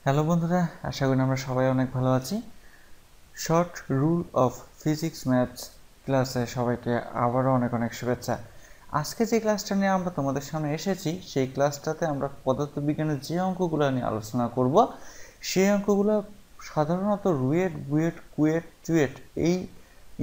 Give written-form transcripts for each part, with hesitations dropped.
Hello বন্ধুরা, আশা করি আমরা সবাই অনেক ভালো আছি। Short rule of physics maths ক্লাসে সবাইকে আবারও অনেক অনেক শুভেচ্ছা। আজকে যে ক্লাসটা নিয়ে আমরা তোমাদের সামনে এসেছি, সেই ক্লাসটাতে আমরা পদার্থবিজ্ঞানের যে অঙ্কগুলো নিয়ে আলোচনা করব, সেই অঙ্কগুলো সাধারণত রুয়েট, বুয়েট, কুয়েট, চুয়েট এই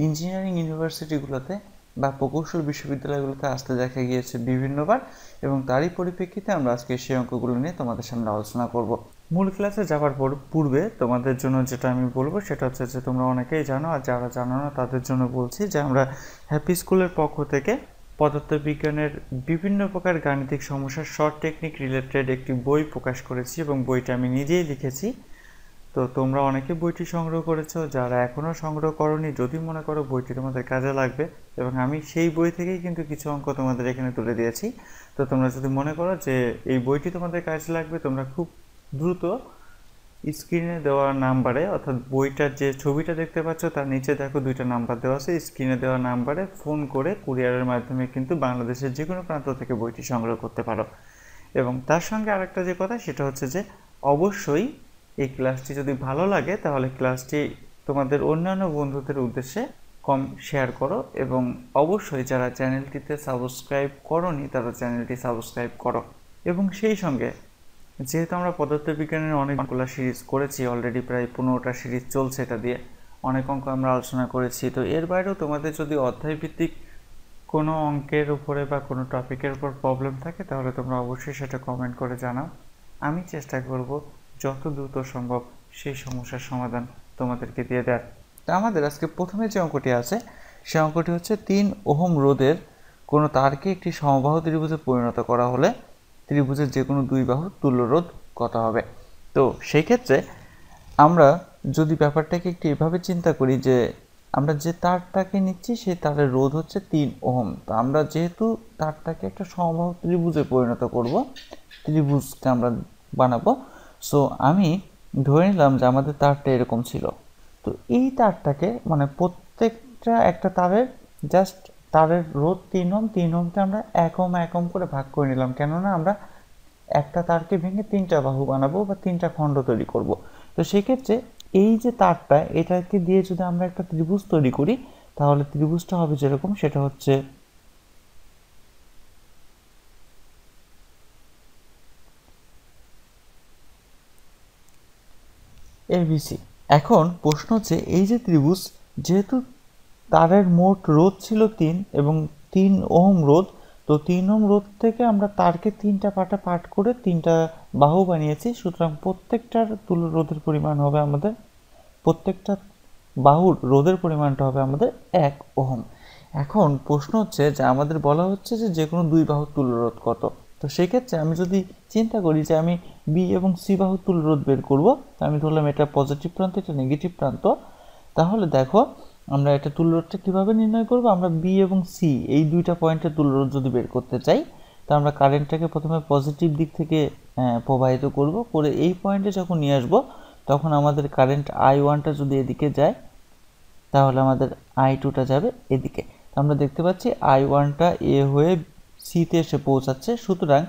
ইঞ্জিনিয়ারিং ইউনিভার্সিটিগুলোতে বা প্রকৌশল বিশ্ববিদ্যালয়গুলোতে আসতে দেখা গিয়েছে বিভিন্নবার, এবং তারই পরিপ্রেক্ষিতে আমরা আজকে সেই অঙ্কগুলো নিয়ে তোমাদের সামনে আলোচনা করব। মূল ক্লাসে যাওয়ার পূর্বে তোমাদের জন্য যেটা আমি বলবো সেটা হচ্ছে যে তোমরা অনেকেই জানো, আর যারা জানো না তাদের জন্য বলছি যে আমরা হ্যাপি স্কুলের পক্ষ থেকে পদার্থবিজ্ঞানের বিভিন্ন প্রকার গাণিতিক সমস্যার শর্ট টেকনিক রিলেটেড একটি বই প্রকাশ করেছি, এবং বইটা আমি নিজেই লিখেছি। তো তোমরা অনেকে বইটি সংগ্রহ করেছো, যারা এখনও সংগ্রহ করোনি, যদি মনে করো বইটি তোমাদের কাজে লাগবে, এবং আমি সেই বই থেকেই কিন্তু কিছু অঙ্ক তোমাদের এখানে তুলে দিয়েছি। তো তোমরা যদি মনে করো যে এই বইটি তোমাদের কাজে লাগবে, তোমরা খুব দ্রুত স্ক্রিনে দেওয়া নাম্বারে, অর্থাৎ বইটার যে ছবিটা দেখতে পাচ্ছ তার নিচে দেখো দুইটা নাম্বার দেওয়া আছে, স্ক্রিনে দেওয়া নাম্বারে ফোন করে কুরিয়ারের মাধ্যমে কিন্তু বাংলাদেশের যে কোনো প্রান্ত থেকে বইটি সংগ্রহ করতে পারো। এবং তার সঙ্গে আরেকটা যে কথা সেটা হচ্ছে যে অবশ্যই এই ক্লাসটি যদি ভালো লাগে তাহলে ক্লাসটি তোমাদের অন্যান্য বন্ধুদের উদ্দেশ্যে শেয়ার করো, এবং অবশ্যই যারা চ্যানেলটিতে সাবস্ক্রাইব করোনি তারা চ্যানেলটি সাবস্ক্রাইব করো। এবং সেই সঙ্গে যেহেতু আমরা পদার্থবিজ্ঞানের অনেকগুলো সিরিজ করেছি, অলরেডি প্রায় 15টা সিরিজ চলছে, এটা দিয়ে অনেক অঙ্ক আমরা আলোচনা করেছি। তো এর বাইরেও তোমাদের যদি অধ্যায়ভিত্তিক কোনো অঙ্কের উপরে বা কোনো টপিকের উপর প্রবলেম থাকে তাহলে তোমরা অবশ্যই সেটা কমেন্ট করে জানাও। আমি চেষ্টা করব যত দ্রুত সম্ভব সেই সমস্যার সমাধান তোমাদেরকে দিয়ে দেওয়ার। তা আমাদের আজকে প্রথমে যে অঙ্কটি আছে সে অঙ্কটি হচ্ছে 3 ওহম রোধের কোনো তারকে একটি সমবাহু ত্রিভুজে পরিণত করা হলে ত্রিভুজের যে কোনো দুই বাহুর তুল্য রোধ কত হবে। তো সেই ক্ষেত্রে আমরা যদি ব্যাপারটাকে একটু এভাবে চিন্তা করি যে আমরা যে তারটাকে নিচ্ছি সেই তারের রোধ হচ্ছে 3 ওহম। তো আমরা যেহেতু তারটাকে একটা সমবাহু ত্রিভুজে পরিণত করব, ত্রিভুজকে আমরা বানাবো, সো আমি ধরে নিলাম যে আমাদের তারটা এরকম ছিল। তো এই তারটাকে মানে প্রত্যেকটা একটা তারের জাস্ট তারের রোধ 3 ওহম, 3 ওহমকে আমরা 1 ওহম 1 ওহম করে ভাগ করে নিলাম, কেননা আমরা একটা তারকে ভেঙে 3টা বাহু বানাবো বা 3টা খণ্ড তৈরি করব। তো সেক্ষেত্রে এই যে তারটা, এটাকে দিয়ে যদি আমরা একটা ত্রিভুজ তৈরি করি তাহলে ত্রিভুজটা হবে যেরকম, সেটা হচ্ছে এবিসি। এখন প্রশ্ন হচ্ছে এই যে ত্রিভুজ, যেহেতু তারের মোট রোধ ছিল 3 এবং 3 ওহম রোধ, তো 3 ওহম রোধ থেকে আমরা তারকে 3টা পার্টে পার্ট করে 3টা বাহু বানিয়েছি, সুতরাং প্রত্যেকটার তুল্য রোধের পরিমাণ হবে আমাদের, প্রত্যেকটা বাহুর রোধের পরিমাণটা হবে আমাদের 1 ওহম। এখন প্রশ্ন হচ্ছে যে আমাদের বলা হচ্ছে যে যে কোনো দুই বাহুর তুল্য রোধ কত। তো সেক্ষেত্রে আমি যদি চিন্তা করি যে আমি বি এবং সি বাহুর তুল্য রোধ বের করব, আমি ধরলাম এটা পজিটিভ প্রান্ত, এটা নেগেটিভ প্রান্ত, তাহলে দেখো আমরা এটা তুল্য রোধটা কীভাবে নির্ণয় করব। আমরা বি এবং সি এই দুইটা পয়েন্টের তুল্য রোধ যদি বের করতে চাই, তো আমরা কারেন্টটাকে প্রথমে পজিটিভ দিক থেকে প্রবাহিত করব, করে এই পয়েন্টে যখন নিয়ে আসবো তখন আমাদের কারেন্ট I1টা যদি এদিকে যায় তাহলে আমাদের I2টা যাবে এদিকে। আমরা দেখতে পাচ্ছি I1টা এ হয়ে সিতে এসে পৌঁছাচ্ছে, সুতরাং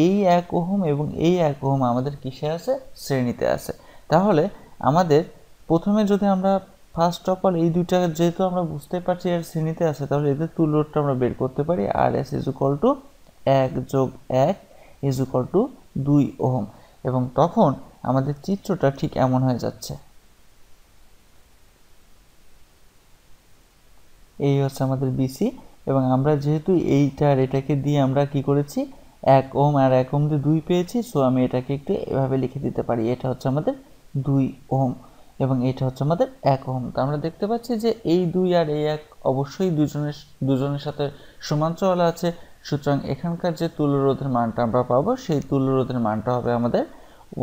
এই 1 ওহম এবং এই 1 ওহম আমাদের কিসে আছে, শ্রেণীতে আছে। তাহলে আমাদের প্রথমে যদি আমরা ফার্স্ট অফ অল এই দুইটা যেহেতু আমরা বুঝতে পারছি এর শ্রেণীতে আছে, তাহলে এদের তুল্য রোধটা আমরা বের করতে পারি। RS = 1 + 1 = 2 ওহম, এবং তখন আমাদের চিত্রটা ঠিক এমন হয়ে যাচ্ছে। এই হচ্ছে আমাদের বিসি, এবং আমরা যেহেতু এইটা আর এটাকে দিয়ে আমরা কি করেছি, 1 ওহম আর 1 ওহম দিয়ে 2 পেয়েছি, সো আমি এটাকে একটু এভাবে লিখে দিতে পারি, এটা হচ্ছে আমাদের 2 ওহম এবং এটা হচ্ছে আমাদের 1 ওহম। তো আমরা দেখতে পাচ্ছি যে এই 2 আর এই 1 অবশ্যই দুজনের সাথে সমান চলা আছে, সুতরাং এখানকার যে তুল্য রোধের মানটা আমরা পাবো সেই তুল্য রোধের মানটা হবে আমাদের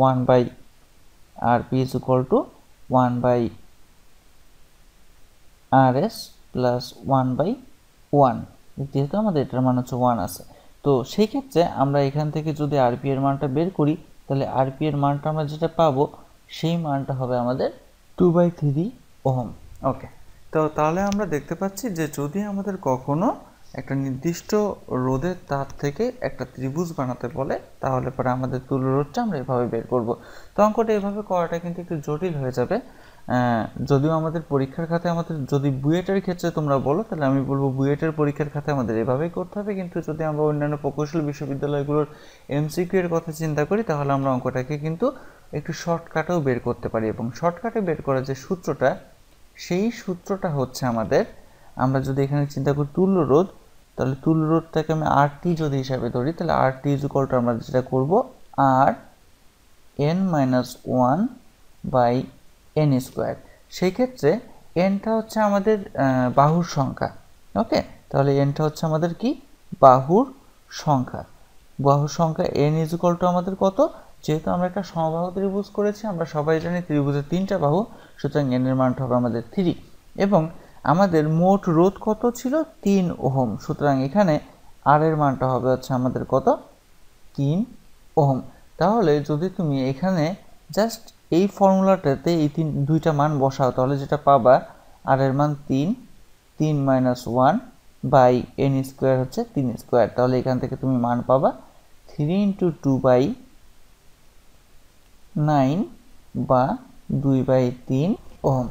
1/RP = 1/RS প্লাস 1/1, যেহেতু আমাদের এটার মান হচ্ছে 1 আছে। তো সেই ক্ষেত্রে আমরা এখান থেকে যদি আরপি এর মানটা বের করি তাহলে আরপি এর মানটা আমরা যেটা পাবো সেই মানটা হবে আমাদের 2/3 ওহম। ওকে, তো তাহলে আমরা দেখতে পাচ্ছি যে যদি আমাদের কখনো একটা নির্দিষ্ট রোধের তার থেকে একটা ত্রিভুজ বানাতে বলে, তাহলে পরে আমাদের তুল্য রোধটা আমরা এভাবে বের করব। তো অঙ্কটা এভাবে করাটা কিন্তু একটু জটিল হয়ে যাবে। যদিও আমাদের পরীক্ষার খাতে আমাদের যদি বুয়েটের ক্ষেত্রে তোমরা বলো, তাহলে আমি বলবো বুয়েটের পরীক্ষার খাতে আমাদের এভাবেই করতে হবে। কিন্তু যদি আমরা অন্যান্য প্রকৌশল বিশ্ববিদ্যালয়গুলোর এমসিকিউ এর কথা চিন্তা করি, তাহলে আমরা অঙ্কটাকে কিন্তু একটু শর্টকাটেও বের করতে পারি। এবং শর্টকাটে বের করার যে সূত্রটা, সেই সূত্রটা হচ্ছে আমাদের, আমরা যদি এখানে চিন্তা করি তুল্য রোধ, তাহলে তুল্য রোধটাকে আমি RT যদি হিসাবে ধরি, তাহলে RT ইজ ইকুয়াল টু আমরা যেটা করব R n-1 by n square. সেই ক্ষেত্রে nটা হচ্ছে আমাদের বাহুর সংখ্যা। ওকে, তাহলে nটা হচ্ছে আমাদের কি বাহুর সংখ্যা। বাহুর সংখ্যা n ইজ ইকুয়াল টু আমাদের কত, যেহেতু আমরা একটা সমবাহু ত্রিভুজ করেছি, আমরা সবাই জানি ত্রিভুজের 3টা বাহু, সুতরাং n এর মানটা হবে আমাদের 3। এবং আমাদের মোট রোধ কত ছিল 3 ওহম, সুতরাং এখানে r এর মানটা হবে হচ্ছে আমাদের কত 3 ওহম। তাহলে যদি তুমি এখানে জাস্ট এই ফর্মুলাটাতে এই দুইটা মান বসাও, তাহলে যেটা পাবা r এর মান 3 মাইনাস 1 বাই n স্কোয়ার হচ্ছে 3 স্কোয়ার। তাহলে এখান থেকে তুমি মান পাবা 3 ইন্টু 2 বাই 9 বা 2/3 ওহম।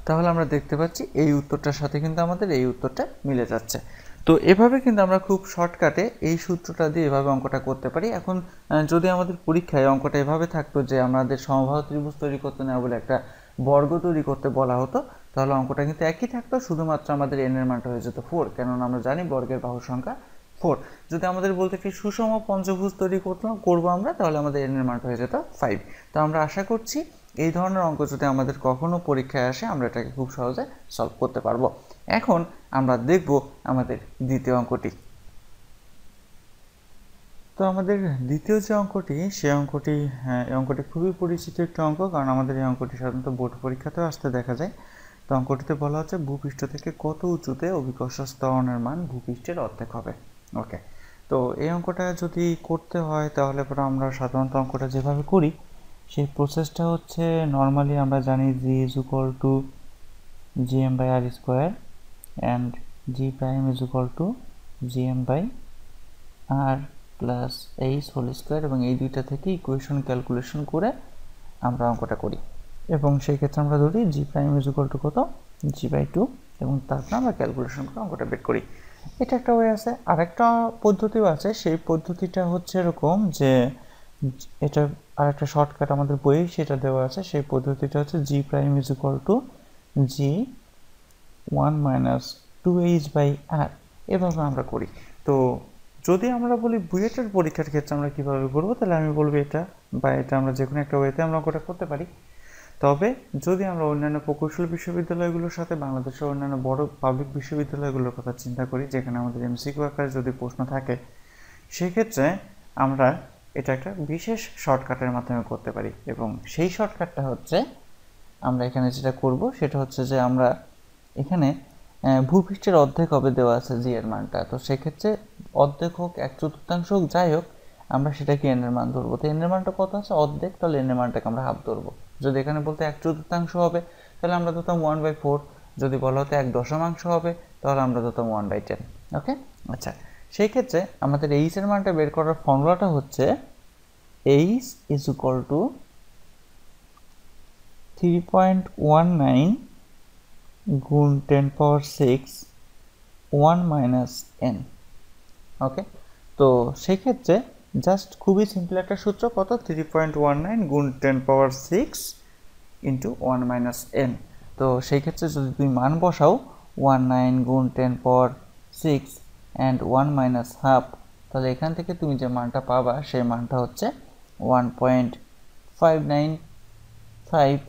তাহলে আমরা দেখতে পাচ্ছি এই উত্তরটার সাথে কিন্তু আমাদের এই উত্তরটা মিলে যাচ্ছে। তো এভাবে কিন্তু আমরা খুব শর্টকাটে এই সূত্রটা দিয়ে এভাবে অঙ্কটা করতে পারি। এখন যদি আমাদের পরীক্ষায় অঙ্কটা এভাবে থাকতো যে আমাদের সমবাহু ত্রিভুজ তৈরি করতে না বলে একটা বর্গ তৈরি করতে বলা হতো, তাহলে অঙ্কটা কিন্তু একই থাকতো, শুধুমাত্র আমাদের n এর মানটা হয়ে যেত 4, কেননা আমরা জানি বর্গের বাহুর সংখ্যা 4। যদি আমাদের বলতে একটি সুষম পঞ্চভুজ তৈরি করবো আমরা, তাহলে আমাদের n এর মানটা হয়ে যেত 5। তো আমরা আশা করছি এই ধরনের অঙ্ক যদি আমাদের কখনো পরীক্ষায় আসে, আমরা এটাকে খুব সহজে সলভ করতে পারবো। এখন আমরা দেখব আমাদের দ্বিতীয় অঙ্কটি। তো আমাদের দ্বিতীয় যে অঙ্কটি, সেই অঙ্কটি এই অঙ্কটি খুবই পরিচিত একটি অঙ্ক, কারণ আমাদের এই অঙ্কটি সাধারণত বোর্ড পরীক্ষাতেও আসতে দেখা যায়। তো অঙ্কটিতে বলা হচ্ছে ভূপৃষ্ঠ থেকে কত উঁচুতে অভিকর্ষ ত্বরণের মান ভূপৃষ্ঠের অর্ধেক হবে। ওকে, তো এই অঙ্কটা যদি করতে হয়, তাহলে পরে আমরা সাধারণত অঙ্কটা যেভাবে করি, সেই প্রসেসটা হচ্ছে নর্মালি আমরা জানি g is equal to gm by r square and g prime is equal to gm by r plus h whole square, এবং এই দুইটা থেকে ইকুয়েশন ক্যালকুলেশন করে আমরা অঙ্কটা করি। এবং সেই ক্ষেত্রে আমরা ধরি g prime is equal two কত g বাই 2, এবং তারপর আমরা ক্যালকুলেশন করে অঙ্কটা বের করি। এটা একটা ওয়ে আছে। আরেকটা পদ্ধতিও আছে, সেই পদ্ধতিটা হচ্ছে এরকম যে এটা আরেকটা শর্টকাট আমাদের বইয়ে সেটা দেওয়া আছে। সেই পদ্ধতিটা হচ্ছে g prime is equal to g 1 minus 2h by r, এভাবে আমরা করি। তো যদি আমরা বলি বুয়েটের পরীক্ষার ক্ষেত্রে আমরা কিভাবে করব, তাহলে আমি বলবো এটা বা এটা আমরা যে কোনো একটা ওয়েতে আমরা অঙ্কটা করতে পারি। তবে যদি আমরা অন্যান্য প্রকৌশল বিশ্ববিদ্যালয়গুলোর সাথে বাংলাদেশের অন্যান্য বড় পাবলিক বিশ্ববিদ্যালয়গুলোর কথা চিন্তা করি, যেখানে আমাদের এমসিকিউ আকারে যদি প্রশ্ন থাকে, সেক্ষেত্রে আমরা এটা একটা বিশেষ শর্টকাটের মাধ্যমে করতে পারি। এবং সেই শর্টকাটটা হচ্ছে আমরা এখানে যেটা করব সেটা হচ্ছে যে আমরা এখানে ভূপৃষ্ঠের অর্ধেক হবে দেওয়া আছে জি এর মানটা। তো সেক্ষেত্রে অর্ধেক হোক 1/4 হোক যাই হোক, আমরা সেটাকে এন এর মান ধরবো। তো এন এর মানটা কত আছে অর্ধেক, তাহলে এন এর মানটাকে আমরা হাফ ধরবো। যদি এখানে বলতে 1/4 হবে, তাহলে আমরা ধরতাম 1/4। যদি বলা হতো 1/দশমাংশ হবে, তাহলে আমরা ধরতাম 1/10। ওকে, আচ্ছা, সেই ক্ষেত্রে আমাদের এইচ এর মানটা বের করার ফর্মুলাটা হচ্ছে এইচ ইজ ইকুয়াল টু 3.19 গুণ 10 পাওয়ার 6 1 মাইনাস n। ওকে, তো সেই ক্ষেত্রে জাস্ট খুবই সিম্পল একটা সূত্র, কত 3.19 গুণ 10 পাওয়ার 6 ইন্টু 1 মাইনাস n। তো সেই ক্ষেত্রে যদি তুমি মান বসাও 19 গুণ 10 পাওয়ার 6 অ্যান্ড 1 মাইনাস হাফ, তাহলে এখান থেকে তুমি যে মানটা পাবা সেই মানটা হচ্ছে 1.595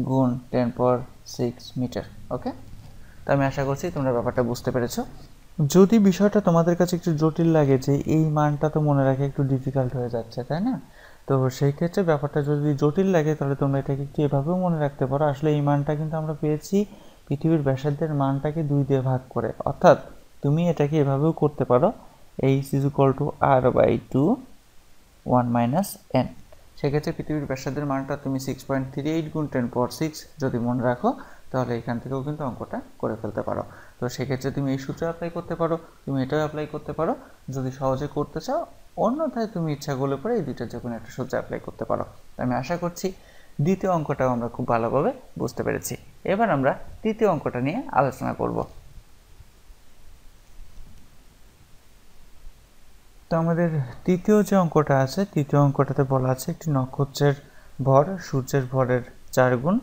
গুণ 10 পাওয়ার 6 মিটার। ওকে, তো আমি আশা করছি তোমরা ব্যাপারটা বুঝতে পেরেছো। যদি বিষয়টা তোমাদের কাছে একটু জটিল লাগে যে এই মানটা তো মনে রাখা একটু ডিফিকাল্ট হয়ে যাচ্ছে, তাই না? তো সেই ক্ষেত্রে ব্যাপারটা যদি জটিল লাগে, তাহলে তোমরা এটাকে একটু এভাবেও মনে রাখতে পারো। আসলে এই মানটা কিন্তু আমরা পেয়েছি পৃথিবীর ব্যাসার্ধের মানটাকে 2 দিয়ে ভাগ করে, অর্থাৎ তুমি এটাকে এভাবেও করতে পারো h is equal to r by 2 1 minus n। সেক্ষেত্রে পৃথিবীর ব্যাসার্ধের মানটা তুমি 6.38 গুণ 10 পাওয়ার 6 যদি মনে রাখো, তাহলে এখান থেকেও কিন্তু অঙ্কটা করে ফেলতে পারো। তো সেক্ষেত্রে তুমি এই সূত্র অ্যাপ্লাই করতে পারো, তুমি এটাও অ্যাপ্লাই করতে পারো যদি সহজে করতে চাও, অন্যথায় তুমি ইচ্ছা করলে পরে এই দুইটার যে কোনো একটা সূত্র অ্যাপ্লাই করতে পারো। আমি আশা করছি দ্বিতীয় অঙ্কটাও আমরা খুব ভালোভাবে বুঝতে পেরেছি। এবার আমরা তৃতীয় অঙ্কটা নিয়ে আলোচনা করব। তো আমাদের তৃতীয় যে অঙ্কটা আছে, তৃতীয় অঙ্কটাতে বলা আছে একটি নক্ষত্রের ভর সূর্যের ভরের 4 গুণ।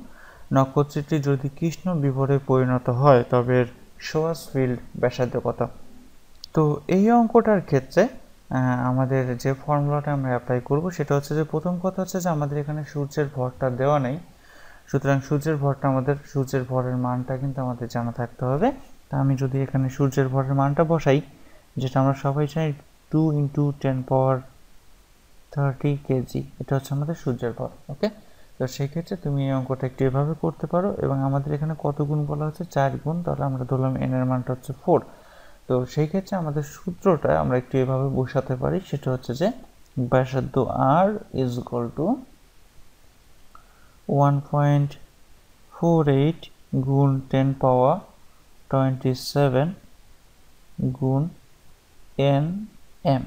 নক্ষত্রটি যদি কৃষ্ণ বিভরে পরিণত হয় তবে এর শোয়াসফিল্ড ব্যাসার্ধ কত? তো এই অঙ্কটার ক্ষেত্রে আমাদের যে ফর্মুলাটা আমরা অ্যাপ্লাই করব সেটা হচ্ছে যে প্রথম কথা হচ্ছে যে আমাদের এখানে সূর্যের ভরটা দেওয়া নেই, সুতরাং সূর্যের ভরের মানটা কিন্তু আমাদের জানা থাকতে হবে। তা আমি যদি এখানে সূর্যের ভরের মানটা বসাই, যেটা আমরা সবাই জানি 2 × 10⁻30 কেজি, এটা হচ্ছে আমাদের সূর্যের ভর। ওকে, তো সেই ক্ষেত্রে তুমি এই অঙ্কটা একটু এভাবে করতে পারো, এবং আমাদের এখানে কত গুণ বলা হচ্ছে 4 গুণ, তাহলে আমরা ধরলাম n এর মানটা হচ্ছে 4। তো সেই ক্ষেত্রে আমাদের সূত্রটা আমরা একটু এভাবে বসাতে পারি, সেটা হচ্ছে যে ব্যাসার্ধ r = 1.48 গুণ 10⁻27 গুণ nm।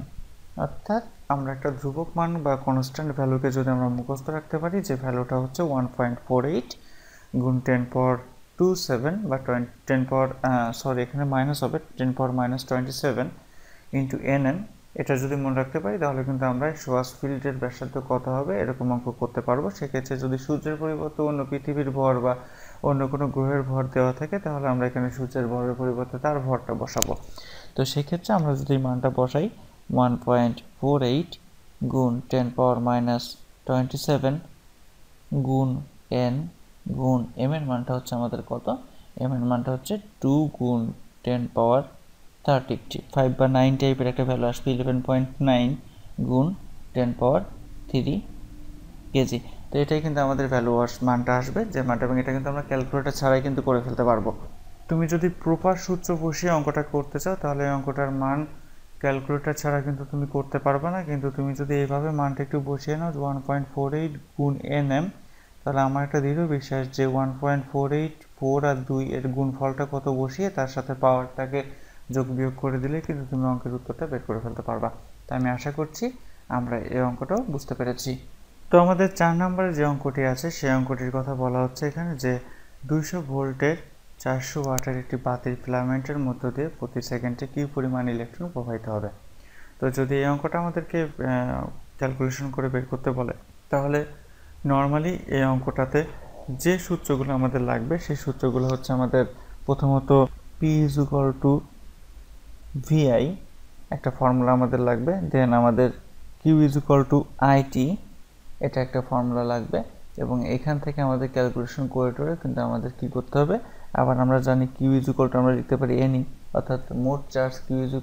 অর্থাৎ আমরা একটা ধ্রুবক মান বা কনস্ট্যান্ট ভ্যালুকে যদি আমরা মুখস্থ রাখতে পারি, যে ভ্যালুটা হচ্ছে 1.48 গুণ 10⁻27 বা এখানে মাইনাস হবে 10⁻27 ইন্টু nm, এটা যদি মনে রাখতে পারি তাহলে কিন্তু আমরা শোয়াসফিল্ডের ব্যাসার্ধ কত হবে এরকম অঙ্ক করতে পারবো। সেক্ষেত্রে যদি সূর্যের পরিবর্তে অন্য পৃথিবীর ভর বা অন্য কোনো গ্রহের ভর দেওয়া থাকে তাহলে আমরা এখানে সূর্যের ভরের পরিবর্তে তার ভরটা বসাবো। তো সেক্ষেত্রে আমরা যদি মানটা বসাই 1.48 গুণ 10⁻27 গুণ n গুণ m এর মানটা হচ্ছে আমাদের কত? m এর মানটা হচ্ছে 2 গুণ 10⁻30, 5 বা 9 টাইপের একটা ভ্যালু আসবে, 11.9 গুণ 10⁻3 কেজি। তো এটাই কিন্তু আমাদের ভ্যালু মানটা আসবে, যে মানটা, এবং এটা কিন্তু আমরা ক্যালকুলেটর ছাড়াই কিন্তু করে ফেলতে পারবো। তুমি যদি প্রপার সূত্র বসিয়ে অঙ্কটা করতে চাও তাহলে এই অঙ্কটার মান ক্যালকুলেটর ছাড়া কিন্তু তুমি করতে পারবে না, কিন্তু তুমি যদি এইভাবে মানটা একটু বসিয়ে নাও 1.48 গুণ nm, তাহলে আমার একটা দৃঢ় বিশ্বাস যে 1.48, 4 আর 2 এর গুণফলটা কত বসিয়ে তার সাথে পাওয়ারটাকে যোগ বিয়োগ করে দিলে কিন্তু তুমি অঙ্কের উত্তরটা বের করে ফেলতে পারবা। তাই আমি আশা করছি আমরা এই অঙ্কটাও বুঝতে পেরেছি। তো আমাদের 4 নম্বরে যে অঙ্কটি আছে সেই অঙ্কটির কথা বলা হচ্ছে এখানে যে 200 ভোল্টের 400 ওয়াটের একটি বাতির ফিলামেন্টের মধ্য দিয়ে প্রতি সেকেন্ডে কি পরিমাণ ইলেকট্রন প্রবাহিত হবে। তো যদি এই অঙ্কটা আমাদেরকে ক্যালকুলেশন করে বের করতে বলে তাহলে নর্মালি এই অঙ্কটাতে যে সূত্রগুলো আমাদের লাগবে সেই সূত্রগুলো হচ্ছে আমাদের প্রথমত P = VI একটা ফর্মুলা আমাদের লাগবে, দেন আমাদের Q = IT এটা একটা ফর্মুলা লাগবে, এবং এখান থেকে আমাদের ক্যালকুলেশন করে কিন্তু আমাদের কি করতে হবে, আবার আমরা জানি Q = আমরা লিখতে পারি NE, অর্থাৎ মোট চার্জ Q =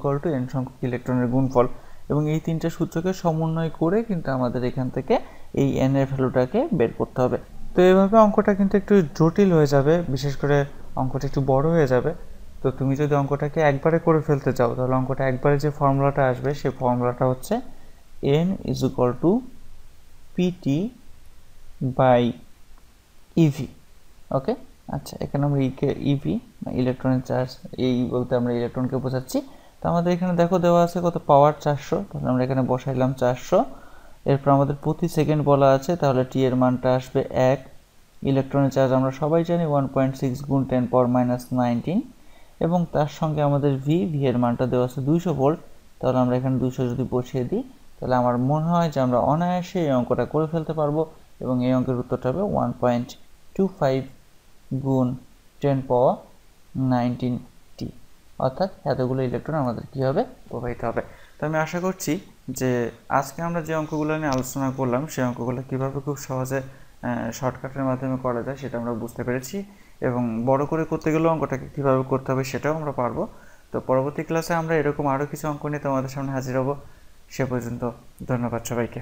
n সংখ্যক ইলেকট্রনের গুণফল, এবং এই তিনটা সূত্রকে সমন্বয় করে কিন্তু আমাদের এখান থেকে এই n এর ভ্যালুটাকে বের করতে হবে। তো এইভাবে অঙ্কটা কিন্তু একটু জটিল হয়ে যাবে, বিশেষ করে অঙ্কটা একটু বড় হয়ে যাবে। তো তুমি যদি অঙ্কটাকে একবারে করে ফেলতে চাও তাহলে অঙ্কটা একবারে যে ফর্মুলাটা আসবে সেই ফর্মুলাটা হচ্ছে n = PT/EV। ওকে, আচ্ছা, এখানে আমরা EV ইলেকট্রনের চার্জ, এই বলতে আমরা ইলেকট্রনকে বোঝাচ্ছি। তো আমাদের এখানে দেখো দেওয়া আছে কত, পাওয়ার 400, তাহলে আমরা এখানে বসাইলাম 400। এরপর আমাদের প্রতি সেকেন্ড বলা আছে, তাহলে টি এর মানটা আসবে 1। ইলেকট্রনের চার্জ আমরা সবাই জানি 1.6 গুণ 10⁻19, এবং তার সঙ্গে আমাদের ভি এর মানটা দেওয়া আছে 200 ভোল্ট, তাহলে আমরা এখানে 200 যদি বসিয়ে দিই তাহলে আমার মনে হয় যে আমরা অনায়াসে এই অঙ্কটা করে ফেলতে পারবো, এবং এই অঙ্কের উত্তরটা হবে 1.25 গুণ 10⁻19t, অর্থাৎ এতগুলো ইলেকট্রন আমাদের কী হবে, প্রবাহিত হবে। তো আমি আশা করছি যে আজকে আমরা যে অঙ্কগুলো নিয়ে আলোচনা করলাম সেই অঙ্কগুলো কীভাবে খুব সহজে শর্টকাটের মাধ্যমে করা যায় সেটা আমরা বুঝতে পেরেছি, এবং বড় করে করতে গেলেও অঙ্কটাকে কীভাবে করতে হবে সেটাও আমরা পারবো। তো পরবর্তী ক্লাসে আমরা এরকম আরও কিছু অঙ্ক নিয়ে তোমাদের সামনে হাজির হব। সে পর্যন্ত ধন্যবাদ সবাইকে।